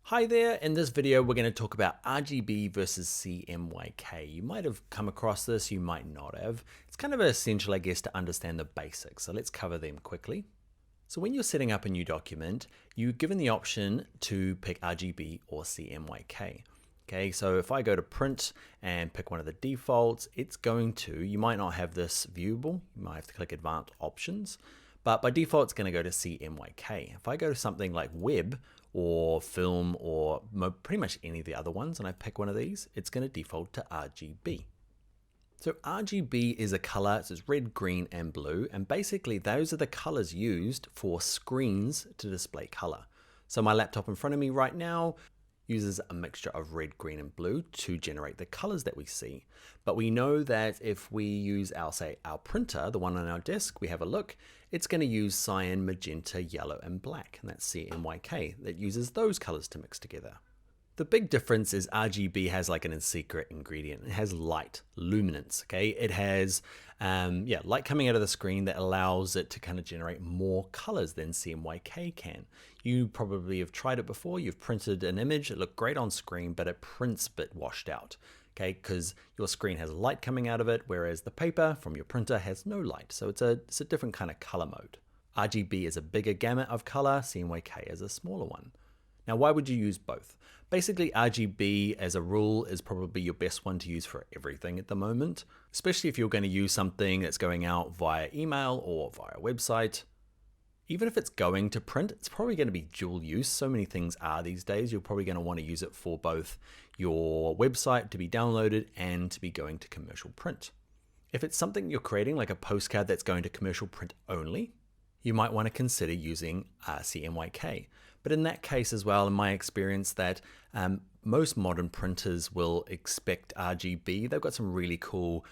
Hi there, in this video we're going to talk about RGB versus CMYK. You might have come across this, you might not have. It's kind of essential, I guess, to understand the basics, so let's cover them quickly. So when you're setting up a new document, you're given the option to pick RGB or CMYK. Okay, so if I go to print and pick one of the defaults, it's going to, you might not have this viewable, you might have to click advanced options, but by default it's going to go to CMYK. If I go to something like web or film or pretty much any of the other ones and I pick one of these, it's going to default to RGB. So RGB is a color, so it's red, green, and blue, and basically those are the colors used for screens to display color. So my laptop in front of me right now uses a mixture of red, green, and blue to generate the colors that we see. But we know that if we use our printer, the one on our desk, we have a look, it's going to use cyan, magenta, yellow, and black, and that's CMYK that uses those colors to mix together. The big difference is RGB has like an secret ingredient. It has light, luminance, okay? It has light coming out of the screen that allows it to kind of generate more colors than CMYK can. You probably have tried it before. You've printed an image, it looked great on screen, but it prints a bit washed out, okay? Because your screen has light coming out of it, whereas the paper from your printer has no light. So it's a different kind of color mode. RGB is a bigger gamut of color, CMYK is a smaller one. Now, why would you use both? Basically, RGB as a rule is probably your best one to use for everything at the moment, especially if you're going to use something that's going out via email or via a website. Even if it's going to print, it's probably going to be dual use. So many things are these days. You're probably going to want to use it for both your website to be downloaded and to be going to commercial print. If it's something you're creating, like a postcard that's going to commercial print only, you might want to consider using CMYK. But in that case as well, in my experience, that most modern printers will expect RGB. They've got some really cool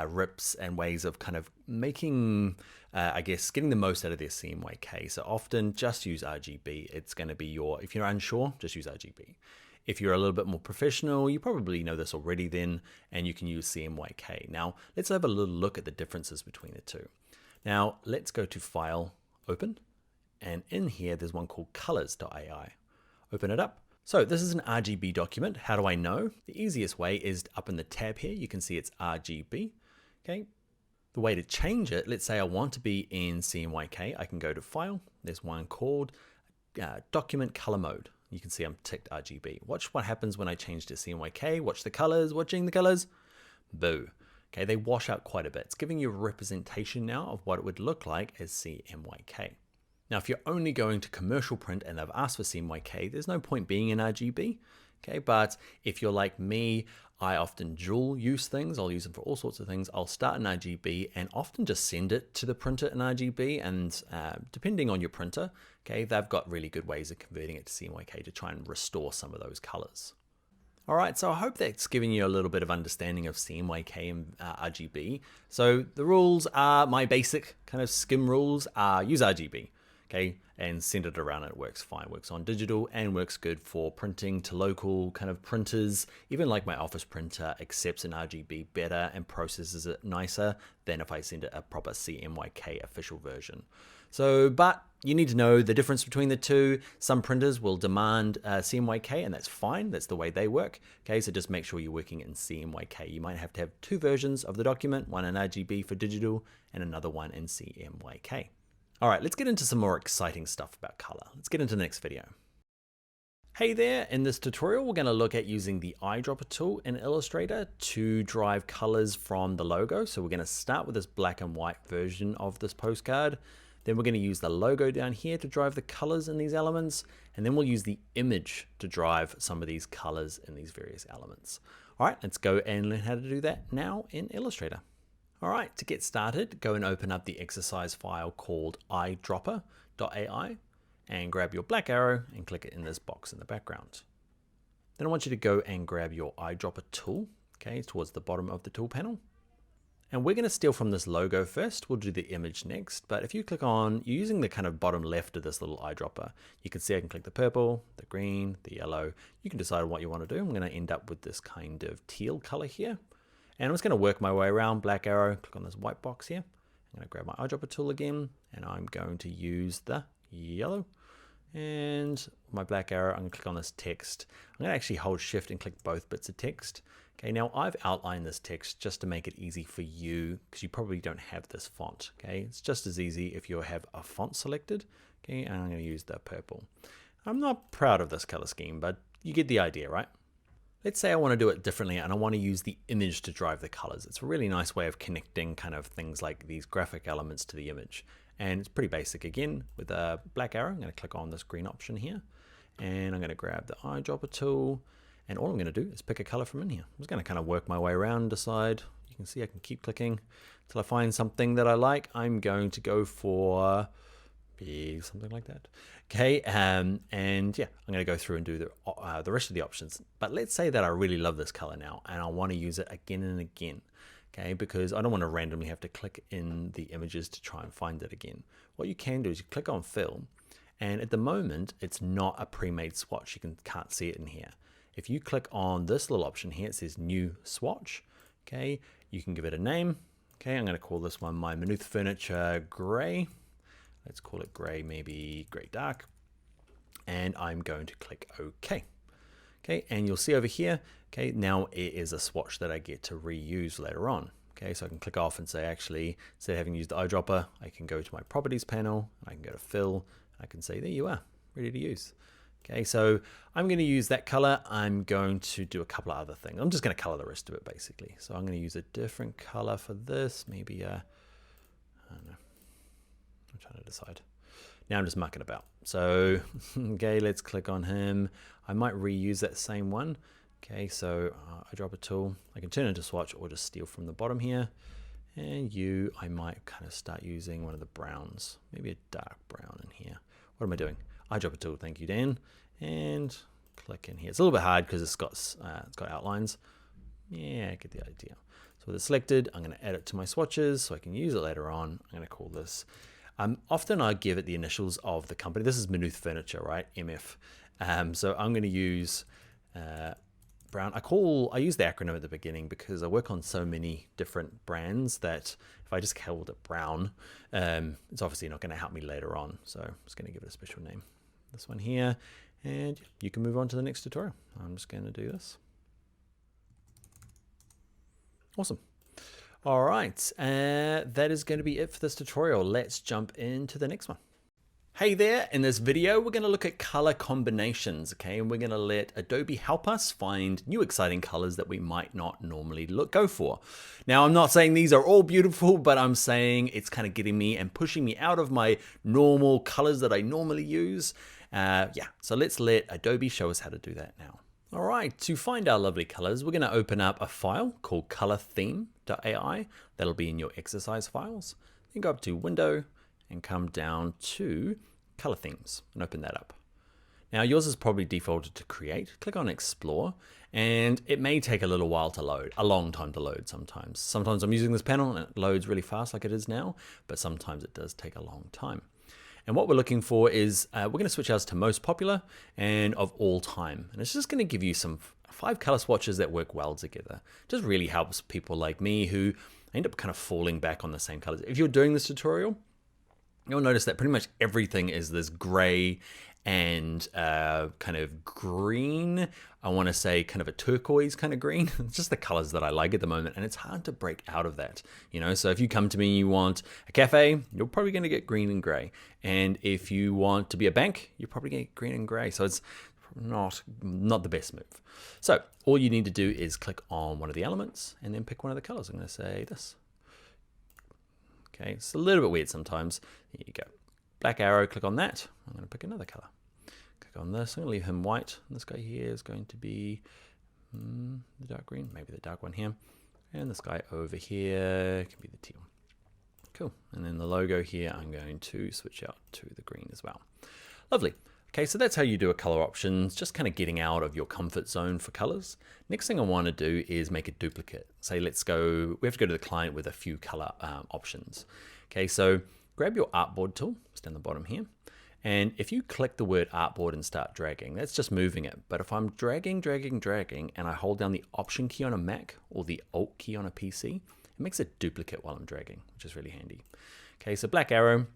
rips and ways of kind of making, I guess, getting the most out of their CMYK. So often just use RGB. It's going to be if you're unsure, just use RGB. If you're a little bit more professional, you probably know this already then, and you can use CMYK. Now, let's have a little look at the differences between the two. Now, let's go to File, Open. And in here, there's one called colors.ai. Open it up. So this is an RGB document. How do I know? The easiest way is up in the tab here. You can see it's RGB. Okay. The way to change it, let's say I want to be in CMYK. I can go to File. There's one called Document Color Mode. You can see I'm ticked RGB. Watch what happens when I change to CMYK. Watch the colors. Watching the colors. Boo. Okay, they wash out quite a bit. It's giving you a representation now of what it would look like as CMYK. Now, if you're only going to commercial print and they've asked for CMYK, there's no point being in RGB, okay? But if you're like me, I often dual use things. I'll use them for all sorts of things. I'll start in RGB and often just send it to the printer in RGB. And depending on your printer, okay, they've got really good ways of converting it to CMYK to try and restore some of those colors. All right, so I hope that's giving you a little bit of understanding of CMYK and RGB. So the rules are, my basic kind of skim rules are use RGB. Okay, and send it around and it works fine. Works on digital and works good for printing to local kind of printers. Even like my office printer accepts an RGB better and processes it nicer than if I send it a proper CMYK official version. So, but you need to know the difference between the two. Some printers will demand CMYK and that's fine. That's the way they work. Okay, so just make sure you're working in CMYK. You might have to have two versions of the document, one in RGB for digital and another one in CMYK. All right, let's get into some more exciting stuff about color. Let's get into the next video. Hey there, in this tutorial, we're going to look at using the eyedropper tool in Illustrator to drive colors from the logo. So we're going to start with this black and white version of this postcard. Then we're going to use the logo down here to drive the colors in these elements. And then we'll use the image to drive some of these colors in these various elements. All right, let's go and learn how to do that now in Illustrator. All right, to get started, go and open up the exercise file called eyedropper.ai and grab your black arrow and click it in this box in the background. Then I want you to go and grab your eyedropper tool, okay, towards the bottom of the tool panel. And we're going to steal from this logo first. We'll do the image next. But if you click on, you're using the kind of bottom left of this little eyedropper, you can see I can click the purple, the green, the yellow. You can decide what you want to do. I'm going to end up with this kind of teal color here. And I'm just going to work my way around, black arrow, click on this white box here. I'm going to grab my eyedropper tool again, and I'm going to use the yellow. And my black arrow, I'm gonna click on this text. I'm gonna actually hold shift and click both bits of text. Okay, now I've outlined this text just to make it easy for you because you probably don't have this font. Okay, it's just as easy if you have a font selected. Okay, and I'm gonna use the purple. I'm not proud of this color scheme, but you get the idea, right? Let's say I want to do it differently and I want to use the image to drive the colors. It's a really nice way of connecting kind of things like these graphic elements to the image. And it's pretty basic. Again, with a black arrow, I'm going to click on this green option here. And I'm going to grab the eyedropper tool. And all I'm going to do is pick a color from in here. I'm just going to kind of work my way around, decide. You can see I can keep clicking until I find something that I like. I'm going to go for something like that. Okay, and yeah, I'm going to go through and do the rest of the options. But let's say that I really love this color now and I want to use it again and again. Okay, because I don't want to randomly have to click in the images to try and find it again. What you can do is you click on fill, and at the moment it's not a pre-made swatch. You can't see it in here. If you click on this little option here, it says new swatch. Okay, you can give it a name. Okay, I'm going to call this one my Maynooth Furniture Gray. Let's call it gray, maybe gray dark. And I'm going to click OK. Okay, and you'll see over here, okay, now it is a swatch that I get to reuse later on. Okay, so I can click off and say, actually, instead of having used the eyedropper, I can go to my properties panel, I can go to fill, I can say, there you are, ready to use. Okay, so I'm going to use that color. I'm going to do a couple of other things. I'm just going to color the rest of it basically. So I'm going to use a different color for this, maybe I don't know. I'm trying to decide. Now I'm just mucking about. So, okay, let's click on him. I might reuse that same one. Okay, so I drop a tool. I can turn it into swatch or just steal from the bottom here. And I might kind of start using one of the browns, maybe a dark brown in here. What am I doing? I drop a tool, thank you, Dan. And click in here. It's a little bit hard because it's got outlines. Yeah, I get the idea. So with it selected, I'm going to add it to my swatches so I can use it later on. I'm going to call this. Often I give it the initials of the company. This is Maynooth Furniture, right? MF. So I'm going to use Brown. I use the acronym at the beginning because I work on so many different brands that if I just called it Brown, it's obviously not going to help me later on. So I'm just going to give it a special name. This one here, and you can move on to the next tutorial. I'm just going to do this. Awesome. All right, that is going to be it for this tutorial. Let's jump into the next one. Hey there, in this video, we're going to look at color combinations, okay? And we're going to let Adobe help us find new exciting colors that we might not normally go for. Now, I'm not saying these are all beautiful, but I'm saying it's kind of getting me and pushing me out of my normal colors that I normally use. Yeah, so let's let Adobe show us how to do that now. All right, to find our lovely colors, we're going to open up a file called colortheme.ai. That'll be in your exercise files. Then go up to Window and come down to Color Themes and open that up. Now yours is probably defaulted to Create. Click on Explore, and it may take a little while to load, a long time to load sometimes. Sometimes I'm using this panel and it loads really fast like it is now, but sometimes it does take a long time. And what we're looking for is, we're going to switch ours to most popular and of all time. And it's just going to give you some 5 color swatches that work well together. It just really helps people like me who end up kind of falling back on the same colors. If you're doing this tutorial, you'll notice that pretty much everything is this gray and kind of green. I want to say kind of a turquoise kind of green. It's just the colors that I like at the moment, and it's hard to break out of that. You know, so if you come to me and you want a cafe, you're probably going to get green and gray. And if you want to be a bank, you're probably going to get green and gray. So it's not the best move. So all you need to do is click on one of the elements and then pick one of the colors. I'm going to say this. Okay, it's a little bit weird sometimes. Here you go. Black arrow, click on that. I'm going to pick another color. Click on this. I'm going to leave him white. And this guy here is going to be the dark green, maybe the dark one here. And this guy over here can be the teal. Cool. And then the logo here, I'm going to switch out to the green as well. Lovely. Okay, so that's how you do a color options, just kind of getting out of your comfort zone for colors. Next thing I want to do is make a duplicate. Say, we have to go to the client with a few color options. Okay, so grab your artboard tool, it's down the bottom here. And if you click the word artboard and start dragging, that's just moving it. But if I'm dragging, and I hold down the Option key on a Mac or the Alt key on a PC, it makes a duplicate while I'm dragging, which is really handy. Okay, so black arrow.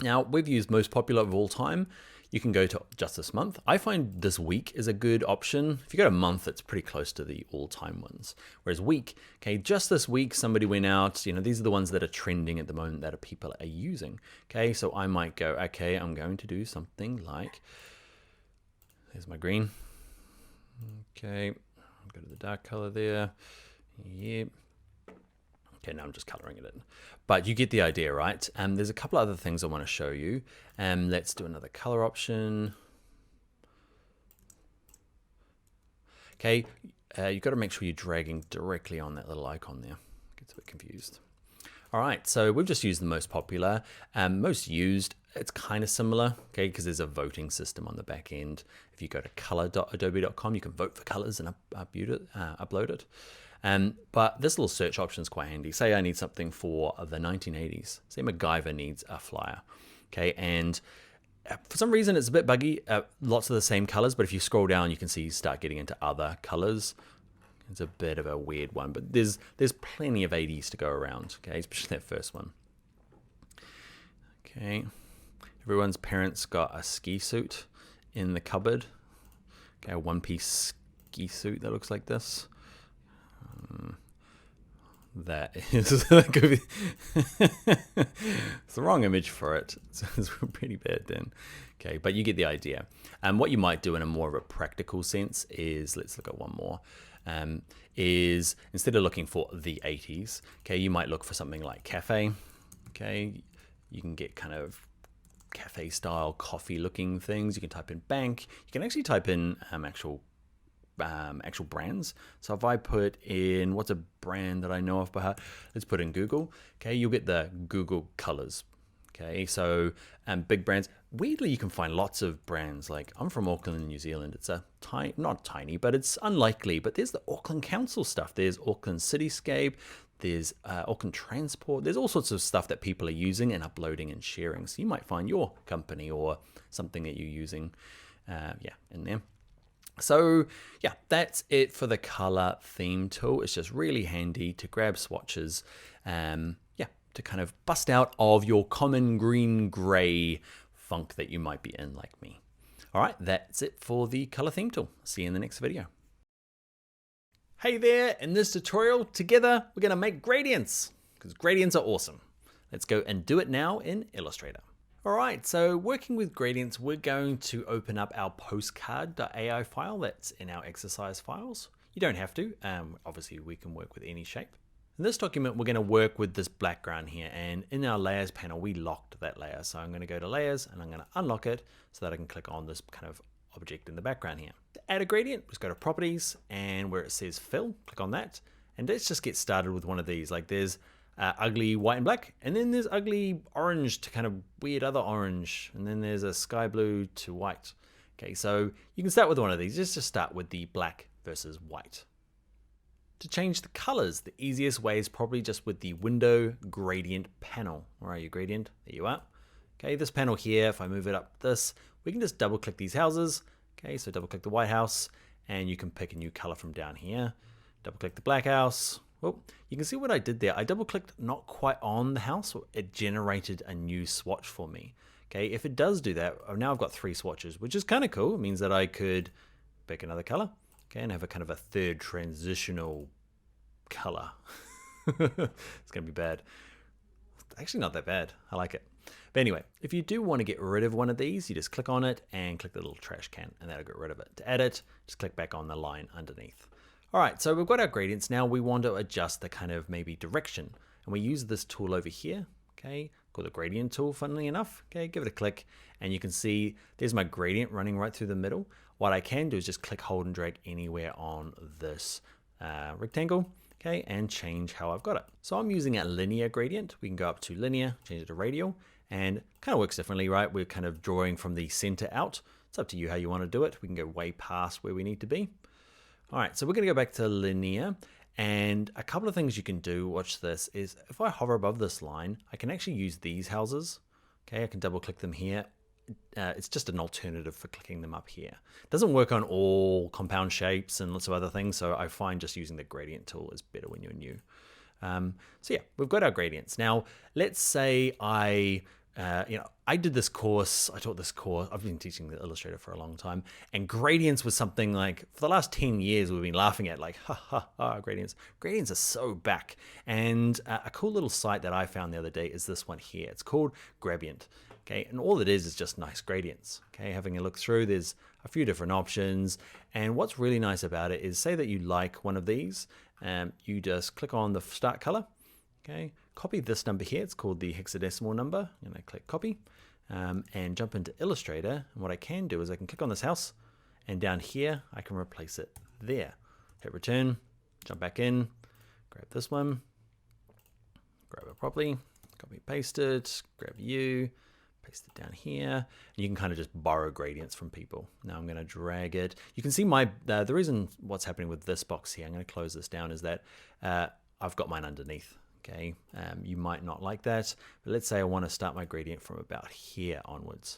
Now, we've used most popular of all time. You can go to just this month. I find this week is a good option. If you go to month, it's pretty close to the all-time ones. Whereas week, okay, just this week, somebody went out, you know, these are the ones that are trending at the moment that people are using. Okay, so I might go, okay, I'm going to do something like, there's my green. Okay, I'll go to the dark color there. Yep. Okay, now I'm just coloring it in. But you get the idea, right? There's a couple other things I want to show you. Let's do another color option. Okay, you've got to make sure you're dragging directly on that little icon there. Gets a bit confused. All right, so we've just used the most popular, most used. It's kind of similar, okay, because there's a voting system on the back end. If you go to color.adobe.com, you can vote for colors and upload it. But this little search option is quite handy. Say I need something for the 1980s. Say MacGyver needs a flyer, okay, and for some reason it's a bit buggy. Lots of the same colors, but if you scroll down, you can see you start getting into other colors. It's a bit of a weird one, but there's plenty of 80s to go around, okay, especially that first one. Okay, everyone's parents got a ski suit in the cupboard. Okay, a one-piece ski suit that looks like this. That is it's the wrong image for it. It's pretty bad then. Okay, but you get the idea. And what you might do in a more of a practical sense is, let's look at one more, is instead of looking for the 80s, okay, you might look for something like cafe. Okay, you can get kind of cafe style coffee looking things. You can type in bank. You can actually type in actual brands. So if I put in, what's a brand that I know of by heart? Let's put in Google. Okay, you'll get the Google colors. Okay, so big brands. Weirdly, you can find lots of brands. Like, I'm from Auckland, New Zealand. It's a tiny, not tiny, but it's unlikely. But there's the Auckland Council stuff. There's Auckland Cityscape. There's Auckland Transport. There's all sorts of stuff that people are using and uploading and sharing. So you might find your company or something that you're using, in there. So yeah, that's it for the color theme tool. It's just really handy to grab swatches, to kind of bust out of your common green gray funk that you might be in like me. All right, that's it for the color theme tool. See you in the next video. Hey there, in this tutorial, together, we're gonna make gradients because gradients are awesome. Let's go and do it now in Illustrator. All right, so working with gradients, we're going to open up our postcard.ai file that's in our exercise files. You don't have to, obviously we can work with any shape. In this document, we're gonna work with this background here, and in our layers panel, we locked that layer. So I'm gonna go to layers and I'm gonna unlock it so that I can click on this kind of object in the background here. To add a gradient, just go to properties and where it says fill, click on that. And let's just get started with one of these. Like there's ugly white and black, and then there's ugly orange to kind of weird other orange, and then there's a sky blue to white. Okay, so you can start with one of these. Just start with the black versus white. To change the colors, the easiest way is probably just with the window gradient panel. Where are you, gradient? There you are. Okay, this panel here, if I move it up this, we can just double click these houses. Okay, so double click the white house, and you can pick a new color from down here. Double click the black house. Well, you can see what I did there. I double clicked not quite on the house. It generated a new swatch for me. Okay, if it does do that, now I've got 3 swatches, which is kind of cool. It means that I could pick another color, okay, and have a kind of a third transitional color. It's gonna be bad. Actually not that bad. I like it. But anyway, if you do want to get rid of one of these, you just click on it and click the little trash can, and that'll get rid of it. To edit, just click back on the line underneath. All right, so we've got our gradients. Now we want to adjust the kind of maybe direction. And we use this tool over here, okay, called the gradient tool, funnily enough. Okay, give it a click, and you can see there's my gradient running right through the middle. What I can do is just click, hold, and drag anywhere on this rectangle, okay, and change how I've got it. So I'm using a linear gradient. We can go up to linear, change it to radial, and kind of works differently, right? We're kind of drawing from the center out. It's up to you how you want to do it. We can go way past where we need to be. All right, so we're gonna go back to linear, and a couple of things you can do, watch this, is if I hover above this line, I can actually use these houses. Okay, I can double click them here. It's just an alternative for clicking them up here. It doesn't work on all compound shapes and lots of other things, so I find just using the gradient tool is better when you're new. So yeah, we've got our gradients. Now, let's say I I did this course, I taught this course, I've been teaching the Illustrator for a long time, and gradients was something like, for the last 10 years, we've been laughing at like, ha, ha, ha, gradients. Gradients are so back. And a cool little site that I found the other day is this one here. It's called Gradient. Okay, and all it is just nice gradients. Okay, having a look through, there's a few different options. And what's really nice about it is, say that you like one of these, you just click on the start color. Okay, copy this number here. It's called the hexadecimal number. I'm going to click copy and jump into Illustrator. And what I can do is I can click on this house, and down here I can replace it there. Hit return, jump back in, grab this one, grab it properly, copy paste it, grab you, paste it down here, and you can kind of just borrow gradients from people. Now I'm going to drag it. You can see the reason what's happening with this box here, I'm going to close this down, is that I've got mine underneath. Okay, you might not like that, but let's say I want to start my gradient from about here onwards.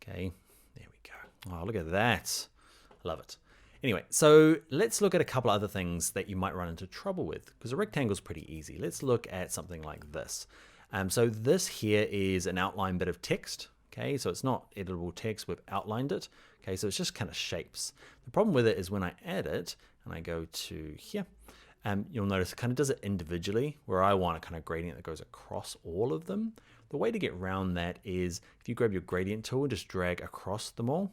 Okay, there we go. Oh, look at that. I love it. Anyway, so let's look at a couple other things that you might run into trouble with, because a rectangle is pretty easy. Let's look at something like this. So this here is an outline bit of text. Okay, so it's not editable text, we've outlined it. Okay, so it's just kind of shapes. The problem with it is when I add it and I go to here, you'll notice it kind of does it individually, where I want a kind of gradient that goes across all of them. The way to get around that is if you grab your gradient tool and just drag across them all.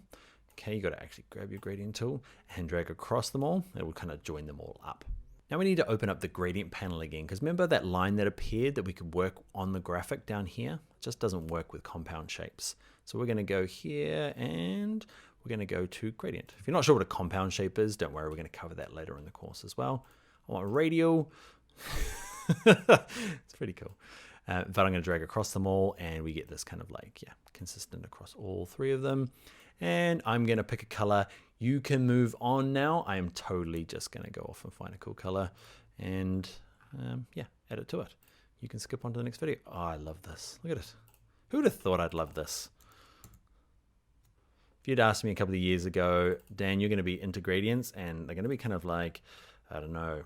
Okay, you got to actually grab your gradient tool and drag across them all. It will kind of join them all up. Now we need to open up the gradient panel again, because remember that line that appeared that we could work on the graphic down here? It just doesn't work with compound shapes. So we're going to go here and we're going to go to gradient. If you're not sure what a compound shape is, don't worry, we're going to cover that later in the course as well. I want radial. It's pretty cool. But I'm going to drag across them all, and we get this kind of like, yeah, consistent across all three of them. And I'm going to pick a color. You can move on now. I am totally just going to go off and find a cool color and yeah, add it to it. You can skip on to the next video. Oh, I love this. Look at it. Who would have thought I'd love this? If you'd asked me a couple of years ago, Dan, you're going to be into gradients, and they're going to be kind of like, I don't know,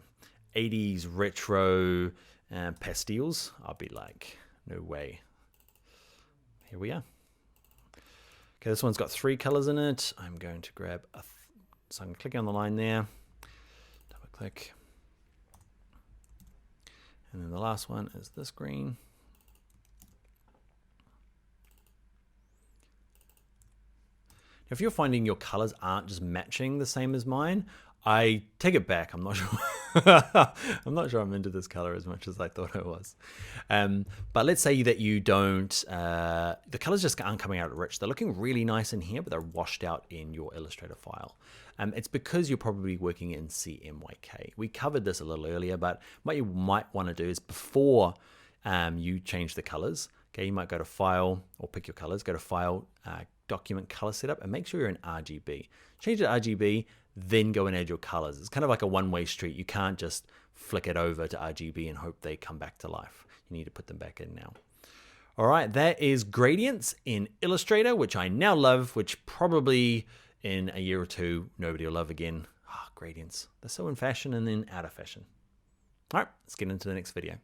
80s retro pastels, I'll be like, no way. Here we are. Okay, this one's got 3 colors in it. I'm going to grab so I'm clicking on the line there, double click, and then the last one is this green. Now, if you're finding your colors aren't just matching the same as mine, I take it back. I'm not sure. I'm not sure I'm into this color as much as I thought I was. But let's say that you don't. The colors just aren't coming out rich. They're looking really nice in here, but they're washed out in your Illustrator file. It's because you're probably working in CMYK. We covered this a little earlier, but what you might want to do is before you change the colors. Okay, you might go to File or pick your colors. Go to File, Document Color Setup, and make sure you're in RGB. Change it to RGB. Then go and add your colors. It's kind of like a one-way street. You can't just flick it over to RGB and hope they come back to life. You need to put them back in now. All right, that is gradients in Illustrator, which I now love, which probably in a year or two, nobody will love again. Gradients. They're so in fashion and then out of fashion. All right, let's get into the next video.